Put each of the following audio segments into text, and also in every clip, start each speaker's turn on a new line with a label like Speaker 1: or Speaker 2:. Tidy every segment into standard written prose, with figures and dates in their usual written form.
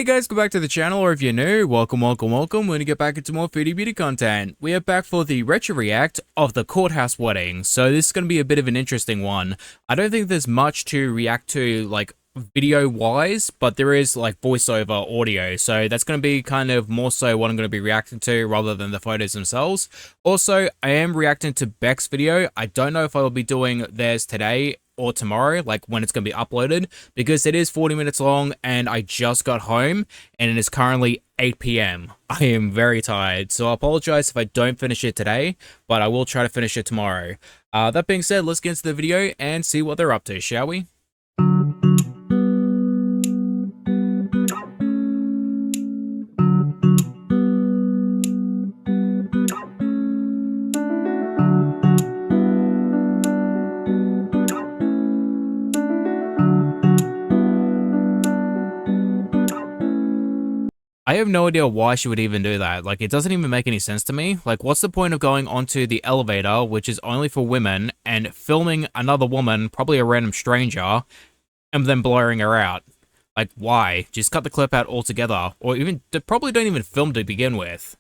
Speaker 1: Hey guys, go back to the channel, or if you're new, welcome. We're gonna get back into more Foodie beauty content. We are back for the retro react of the Courthouse wedding, so this is gonna be a bit of an interesting one. I don't think there's much to react to, like, video-wise, but there is, like, voiceover audio, so that's gonna be kind of more so what I'm gonna be reacting to, rather than the photos themselves. Also, I am reacting to Beck's video. I don't know if I will be doing theirs today or tomorrow, like when it's going to be uploaded, because it is 40 minutes long and I just got home and it is currently 8 p.m. I am very tired, so I apologize if I don't finish it today, but I will try to finish it tomorrow. That being said, let's get into the video and see what they're up to, shall we? I have no idea why she would even do that. Like, it doesn't even make any sense to me. Like, what's the point of going onto the elevator, which is only for women, and filming another woman, probably a random stranger, and then blurring her out? Like, why? Just cut the clip out altogether. Or even, probably don't even film to begin with.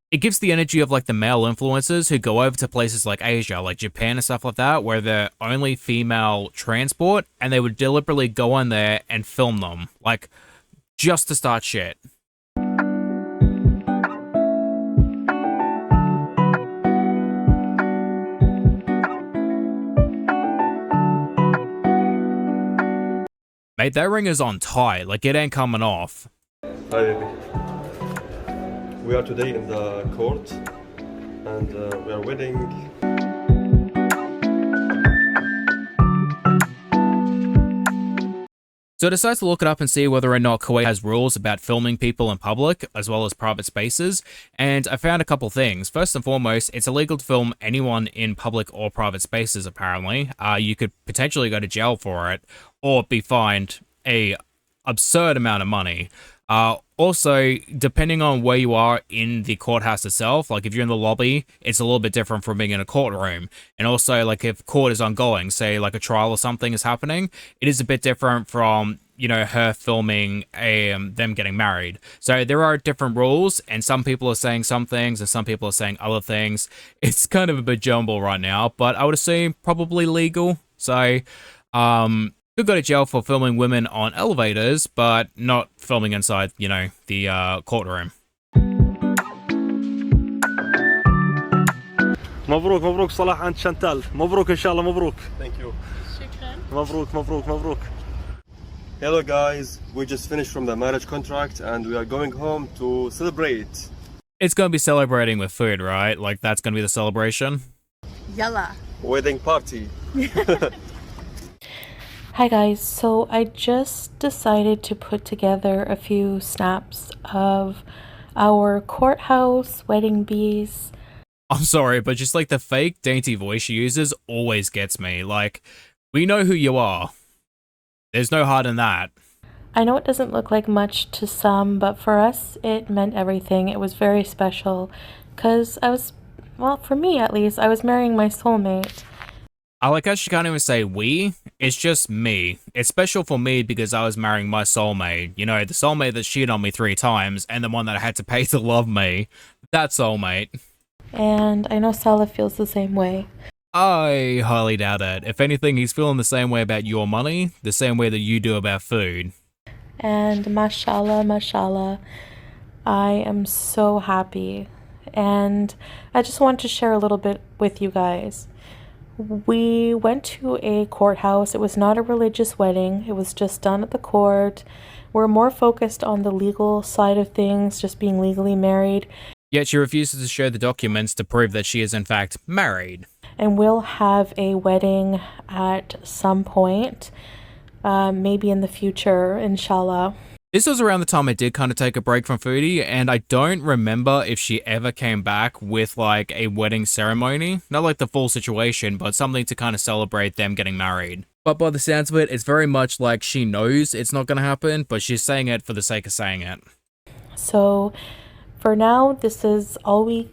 Speaker 1: It gives the energy of, like, the male influencers who go over to places like Asia, like Japan and stuff like that, where they're only female transport, and they would deliberately go on there and film them, like, just to start shit. Mate, that ring is on tight, like, it ain't coming off.
Speaker 2: Hi, baby. We are today in the court and we are waiting.
Speaker 1: So I decided to look it up and see whether or not Kuwait has rules about filming people in public as well as private spaces, and I found a couple things. First and foremost, it's illegal to film anyone in public or private spaces, apparently. You could potentially go to jail for it or be fined a absurd amount of money. Also, depending on where you are in the courthouse itself, like if you're in the lobby, it's a little bit different from being in a courtroom. And also, like if court is ongoing, say like a trial or something is happening, it is a bit different from, you know, her filming them getting married. So there are different rules, and some people are saying some things and some people are saying other things. It's kind of a bit jumble right now, but I would assume probably legal. So, could go to jail for filming women on elevators, but not filming inside, you know, the courtroom.
Speaker 3: مبروك مبروك صلاح عند شانتال مبروك إن شاء الله مبروك.
Speaker 2: Thank you.
Speaker 3: شكرا. مبروك مبروك مبروك.
Speaker 2: Hello guys, we just finished from the marriage contract and we are going home to celebrate.
Speaker 1: It's going to be celebrating with food, right? Like, that's going to be the celebration.
Speaker 4: Yalla.
Speaker 2: Wedding party.
Speaker 5: Hi guys, so I just decided to put together a few snaps of our courthouse wedding bees.
Speaker 1: I'm sorry, but just like the fake dainty voice she uses always gets me. Like, we know who you are. There's no hard in that.
Speaker 5: I know it doesn't look like much to some, but for us it meant everything. It was very special because well, for me at least, I was marrying my soulmate.
Speaker 1: I like how she can't even say we, it's just me. It's special for me because I was marrying my soulmate. You know, the soulmate that cheated on me 3 times and the one that I had to pay to love me. That soulmate.
Speaker 5: And I know Salah feels the same way.
Speaker 1: I highly doubt it. If anything, he's feeling the same way about your money, the same way that you do about food.
Speaker 5: And mashallah, mashallah, I am so happy. And I just want to share a little bit with you guys. We went to a courthouse. It was not a religious wedding. It was just done at the court. We're more focused on the legal side of things, just being legally married.
Speaker 1: Yet she refuses to show the documents to prove that she is in fact married.
Speaker 5: And we'll have a wedding at some point, maybe in the future, inshallah.
Speaker 1: This was around the time I did kind of take a break from Foodie, and I don't remember if she ever came back with like a wedding ceremony. Not like the full situation, but something to kind of celebrate them getting married. But by the sounds of it, it's very much like she knows it's not going to happen, but she's saying it for the sake of saying it.
Speaker 5: So for now, this is all we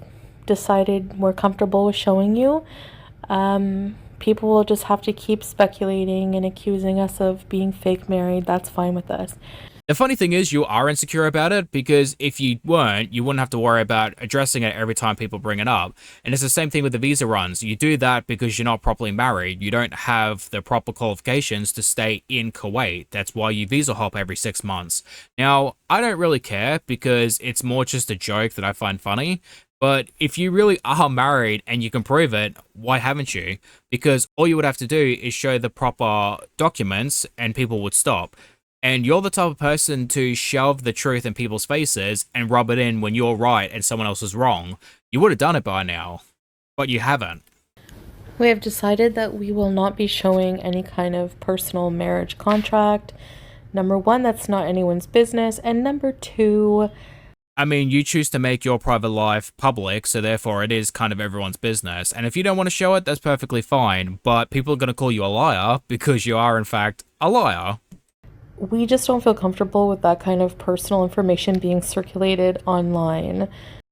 Speaker 5: decided we're comfortable with showing you. people will just have to keep speculating and accusing us of being fake married. That's fine with us.
Speaker 1: The funny thing is, you are insecure about it, because if you weren't, you wouldn't have to worry about addressing it every time people bring it up. And it's the same thing with the visa runs. You do that because you're not properly married. You don't have the proper qualifications to stay in Kuwait. That's why you visa hop every 6 months. Now, I don't really care, because it's more just a joke that I find funny. But if you really are married and you can prove it, why haven't you? Because all you would have to do is show the proper documents and people would stop. And you're the type of person to shove the truth in people's faces and rub it in when you're right and someone else is wrong. You would have done it by now, but you haven't.
Speaker 5: We have decided that we will not be showing any kind of personal marriage contract. Number one, that's not anyone's business. And number two,
Speaker 1: I mean, you choose to make your private life public, so therefore it is kind of everyone's business. And if you don't want to show it, that's perfectly fine. But people are going to call you a liar because you are, in fact, a liar.
Speaker 5: we just don't feel comfortable with that kind of personal information being circulated online.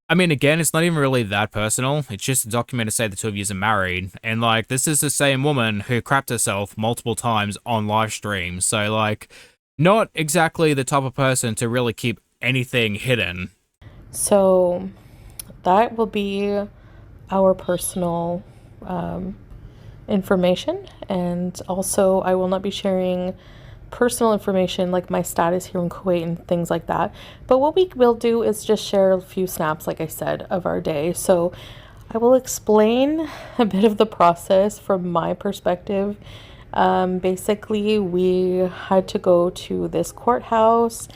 Speaker 1: I mean, again, it's not even really that personal. It's just a document to say the two of you are married. And, like, this is the same woman who crapped herself multiple times on live stream. So, like, not exactly the type of person to really keep anything hidden.
Speaker 5: So that will be our personal information. And also, I will not be sharing personal information like my status here in Kuwait and things like that. But what we will do is just share a few snaps, like I said, of our day. So I will explain a bit of the process from my perspective. Basically, we had to go to this courthouse,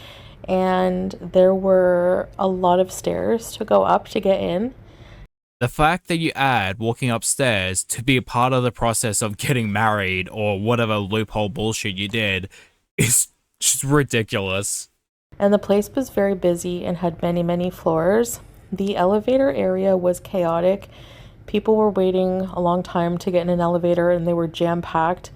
Speaker 5: and there were a lot of stairs to go up to get in.
Speaker 1: The fact that you add walking upstairs to be a part of the process of getting married or whatever loophole bullshit you did is just ridiculous.
Speaker 5: And the place was very busy and had many, many floors. The elevator area was chaotic. People were waiting a long time to get in an elevator, and they were jam-packed.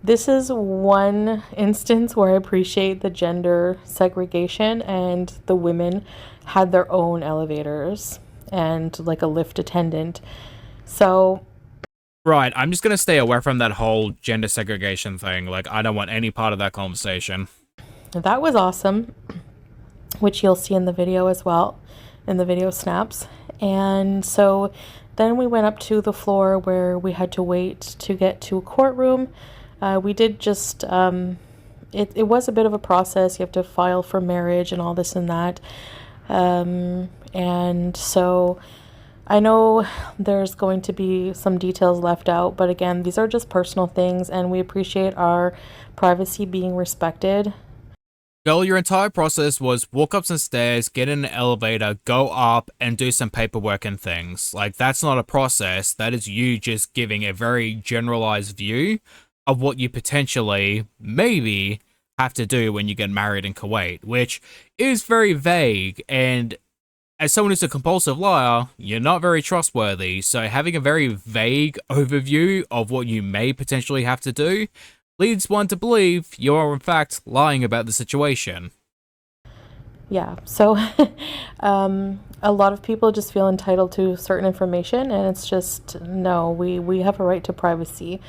Speaker 5: This is one instance where I appreciate the gender segregation, and the women had their own elevators and like a lift attendant. So
Speaker 1: Right, I'm just gonna stay away from that whole gender segregation thing. Like, I don't want any part of that conversation.
Speaker 5: that was awesome, which you'll see in the video as well, in the video snaps. And so then we went up to the floor where we had to wait to get to a courtroom. We did just, it was a bit of a process. You have to file for marriage and all this and that. And so I know there's going to be some details left out, but again, these are just personal things, and we appreciate our privacy being respected.
Speaker 1: Girl, your entire process was walk up some stairs, get in an elevator, go up, and do some paperwork and things. Like, that's not a process. That is you just giving a very generalized view of what you potentially, maybe, have to do when you get married in Kuwait, which is very vague. And as someone who's a compulsive liar, you're not very trustworthy. So having a very vague overview of what you may potentially have to do leads one to believe you are in fact lying about the situation.
Speaker 5: Yeah, so a lot of people just feel entitled to certain information, and it's just, no, we have a right to privacy.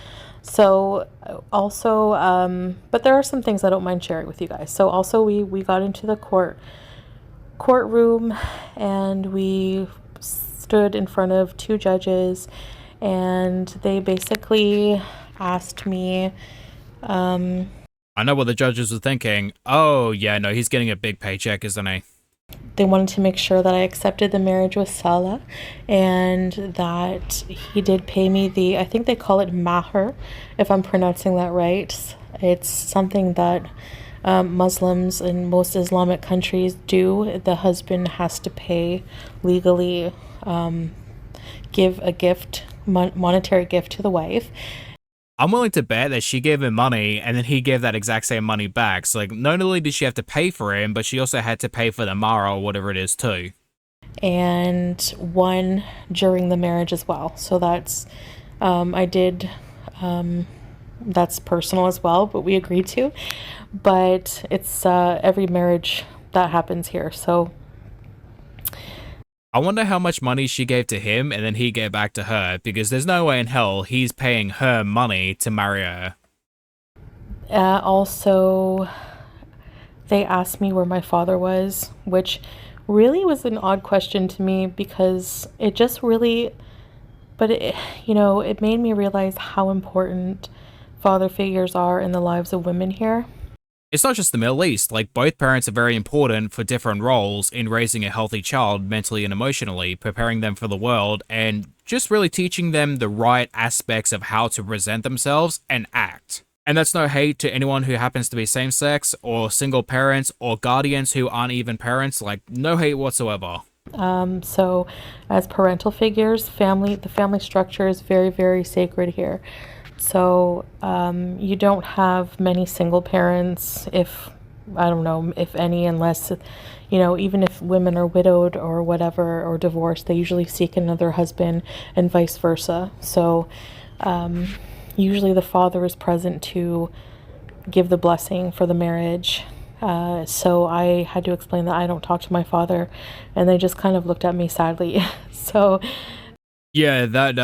Speaker 5: So also, but there are some things I don't mind sharing with you guys. So also we got into the courtroom, and we stood in front of two judges, and they basically asked me,
Speaker 1: I know what the judges were thinking. Oh, yeah, no, he's getting a big paycheck, isn't he?
Speaker 5: they wanted to make sure that I accepted the marriage with Salah, and that he did pay me the, I think they call it mahr, if I'm pronouncing that right. It's something that Muslims in most Islamic countries do. The husband has to pay legally, give a gift, monetary gift to the wife.
Speaker 1: I'm willing to bet that she gave him money and then he gave that exact same money back. So, like, not only did she have to pay for him, but she also had to pay for the mahr or whatever it is too.
Speaker 5: And one during the marriage as well. So that's, I did, that's personal as well, but we agreed to. But it's every marriage that happens here. So
Speaker 1: I wonder how much money she gave to him and then he gave back to her, because there's no way in hell he's paying her money to marry her.
Speaker 5: Also, they asked me where my father was, which really was an odd question to me because it just really, but it, it made me realize how important father figures are in the lives of women here.
Speaker 1: It's not just the Middle East, like both parents are very important for different roles in raising a healthy child mentally and emotionally, preparing them for the world, and just really teaching them the right aspects of how to present themselves and act. And that's no hate to anyone who happens to be same-sex, or single parents, or guardians who aren't even parents, like no hate whatsoever.
Speaker 5: So as parental figures, the family structure is very, very sacred here. So you don't have many single parents, if, I don't know, if any, unless, even if women are widowed or whatever, or divorced, they usually seek another husband and vice versa. So usually the father is present to give the blessing for the marriage. So I had to explain that I don't talk to my father, and they just kind of looked at me sadly. So
Speaker 1: yeah, that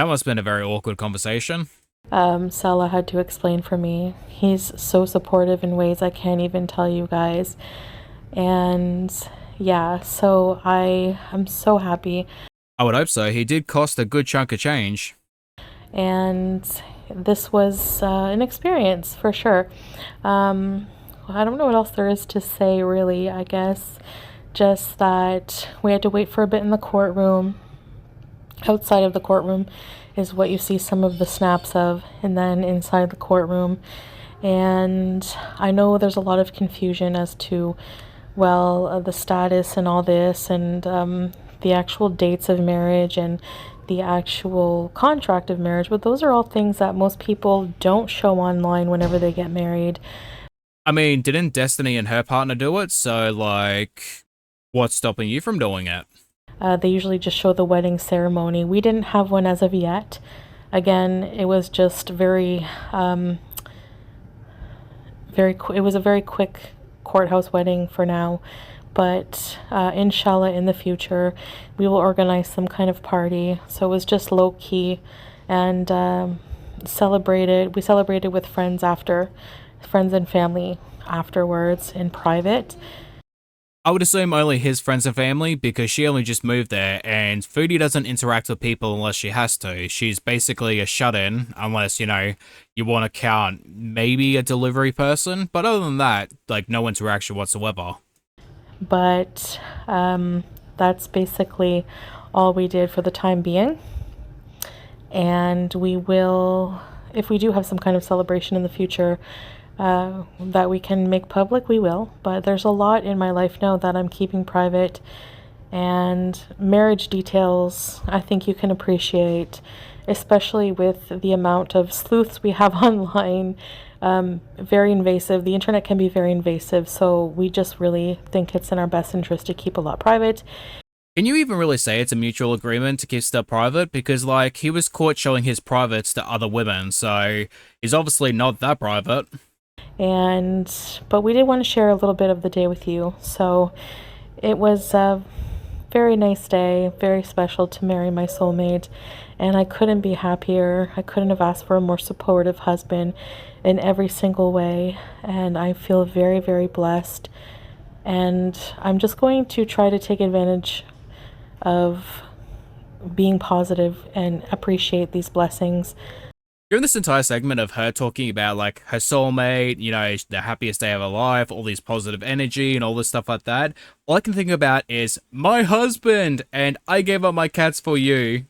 Speaker 1: must have been a very awkward conversation.
Speaker 5: Salah had to explain for me. He's so supportive in ways I can't even tell you guys. And yeah, so I'm so happy.
Speaker 1: I would hope so. He did cost a good chunk of change.
Speaker 5: And this was an experience for sure. I don't know what else there is to say, really, I guess. Just that we had to wait for a bit in the courtroom. Outside of the courtroom is what you see some of the snaps of, and then inside the courtroom. And I know there's a lot of confusion as to, the status and all this, and the actual dates of marriage and the actual contract of marriage, but those are all things that most people don't show online whenever they get married.
Speaker 1: I mean, didn't Destiny and her partner do it? So, what's stopping you from doing it?
Speaker 5: They usually just show the wedding ceremony. We didn't have one as of yet. Again, it was just it was a very quick courthouse wedding for now. But inshallah, in the future, we will organize some kind of party. So it was just low key, and we celebrated with friends and family afterwards in private.
Speaker 1: I would assume only his friends and family, because she only just moved there, and Foodie doesn't interact with people unless she has to. She's basically a shut-in, unless, you want to count maybe a delivery person, but other than that, no interaction whatsoever.
Speaker 5: But that's basically all we did for the time being. And we will, if we do have some kind of celebration in the future, that we can make public, we will. But there's a lot in my life now that I'm keeping private, and marriage details I think you can appreciate, especially with the amount of sleuths we have online. Very invasive. The internet can be very invasive, so we just really think it's in our best interest to keep a lot private.
Speaker 1: Can you even really say it's a mutual agreement to keep stuff private? Because, he was caught showing his privates to other women, so he's obviously not that private.
Speaker 5: But we did want to share a little bit of the day with you. So it was a very nice day, very special to marry my soulmate, and I couldn't be happier. I couldn't have asked for a more supportive husband in every single way, and I feel very, very blessed. And I'm just going to try to take advantage of being positive and appreciate these blessings.
Speaker 1: During this entire segment of her talking about, her soulmate, the happiest day of her life, all these positive energy and all this stuff like that, all I can think about is, my husband, and I gave up my cats for you.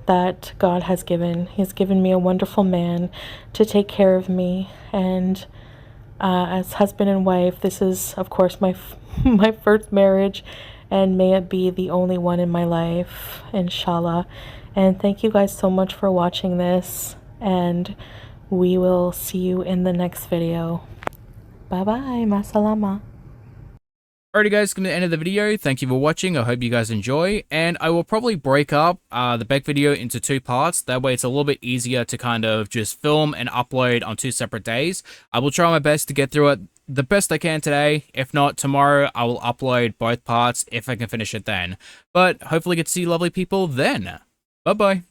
Speaker 5: That God has given. He's given me a wonderful man to take care of me. And as husband and wife, this is, of course, my first marriage, and may it be the only one in my life, inshallah. And thank you guys so much for watching this, and we will see you in the next video. Bye bye, masalama.
Speaker 1: Alrighty guys, going to end of the video. Thank you for watching. I hope you guys enjoy, and I will probably break up the back video into 2 parts. That way it's a little bit easier to kind of just film and upload on 2 separate days. I will try my best to get through it the best I can today. If not, tomorrow I will upload both parts if I can finish it then. But hopefully get to see you lovely people then. Bye-bye.